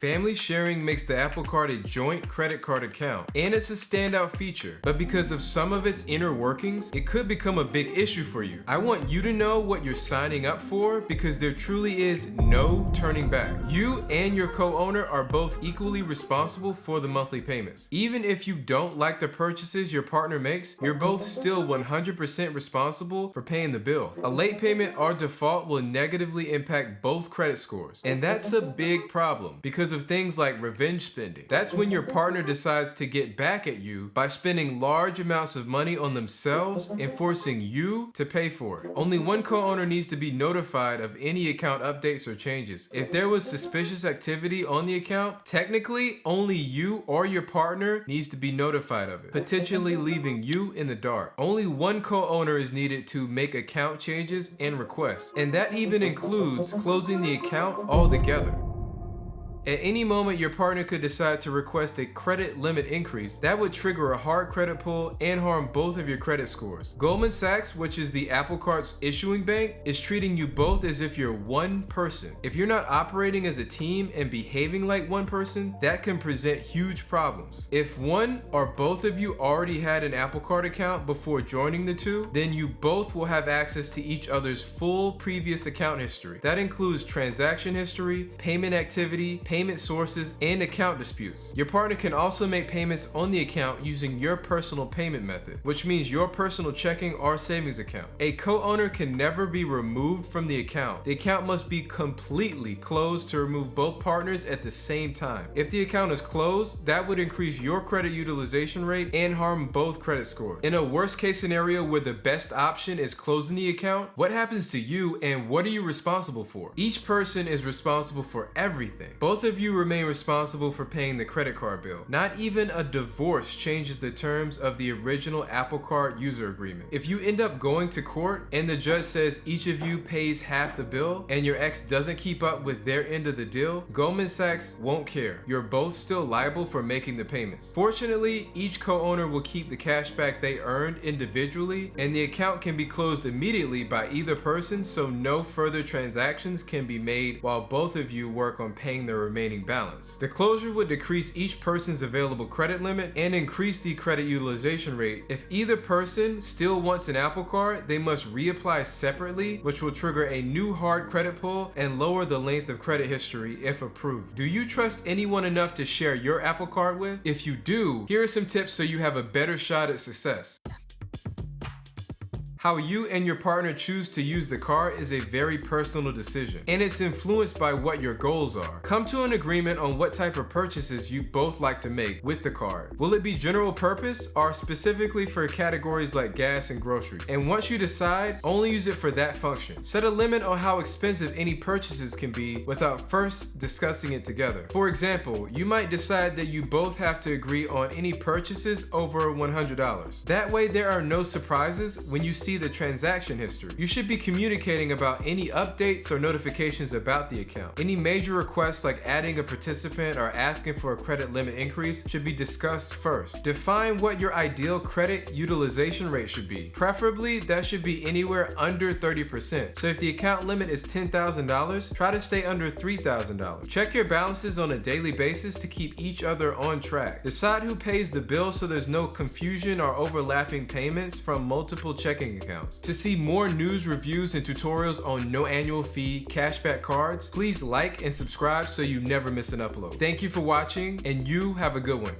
Family sharing makes the Apple Card a joint credit card account, and it's a standout feature. But because of some of its inner workings, it could become a big issue for you. I want you to know what you're signing up for because there truly is no turning back. You and your co-owner are both equally responsible for the monthly payments. Even if you don't like the purchases your partner makes, you're both still 100% responsible for paying the bill. A late payment or default will negatively impact both credit scores, and that's a big problem because of things like revenge spending. That's when your partner decides to get back at you by spending large amounts of money on themselves and forcing you to pay for it. Only one co-owner needs to be notified of any account updates or changes. If there was suspicious activity on the account, technically only you or your partner needs to be notified of it, potentially leaving you in the dark. Only one co-owner is needed to make account changes and requests, and that even includes closing the account altogether. At any moment, your partner could decide to request a credit limit increase. That would trigger a hard credit pull and harm both of your credit scores. Goldman Sachs, which is the Apple Card's issuing bank, is treating you both as if you're one person. If you're not operating as a team and behaving like one person, that can present huge problems. If one or both of you already had an Apple Card account before joining the two, then you both will have access to each other's full previous account history. That includes transaction history, payment activity, payment sources, and account disputes. Your partner can also make payments on the account using your personal payment method, which means your personal checking or savings account. A co-owner can never be removed from the account. The account must be completely closed to remove both partners at the same time. If the account is closed, that would increase your credit utilization rate and harm both credit scores. In a worst case scenario where the best option is closing the account, what happens to you and what are you responsible for? Each person is responsible for everything. Both of you remain responsible for paying the credit card bill. Not even a divorce changes the terms of the original Apple Card user agreement. If you end up going to court and the judge says each of you pays half the bill and your ex doesn't keep up with their end of the deal, Goldman Sachs won't care. You're both still liable for making the payments. Fortunately, each co-owner will keep the cash back they earned individually, and the account can be closed immediately by either person, so no further transactions can be made while both of you work on paying the remaining balance. The closure would decrease each person's available credit limit and increase the credit utilization rate. If either person still wants an Apple Card, they must reapply separately, which will trigger a new hard credit pull and lower the length of credit history if approved. Do you trust anyone enough to share your Apple Card with? If you do, here are some tips so you have a better shot at success. How you and your partner choose to use the card is a very personal decision, and it's influenced by what your goals are. Come to an agreement on what type of purchases you both like to make with the card. Will it be general purpose or specifically for categories like gas and groceries? And once you decide, only use it for that function. Set a limit on how expensive any purchases can be without first discussing it together. For example, you might decide that you both have to agree on any purchases over $100. That way there are no surprises when you see the transaction history. You should be communicating about any updates or notifications about the account. Any major requests like adding a participant or asking for a credit limit increase should be discussed first. Define what your ideal credit utilization rate should be. Preferably, that should be anywhere under 30%. So if the account limit is $10,000, try to stay under $3,000. Check your balances on a daily basis to keep each other on track. Decide who pays the bill so there's no confusion or overlapping payments from multiple checking accounts. To see more news, reviews, and tutorials on no annual fee cashback cards, please like and subscribe so you never miss an upload. Thank you for watching, and you have a good one.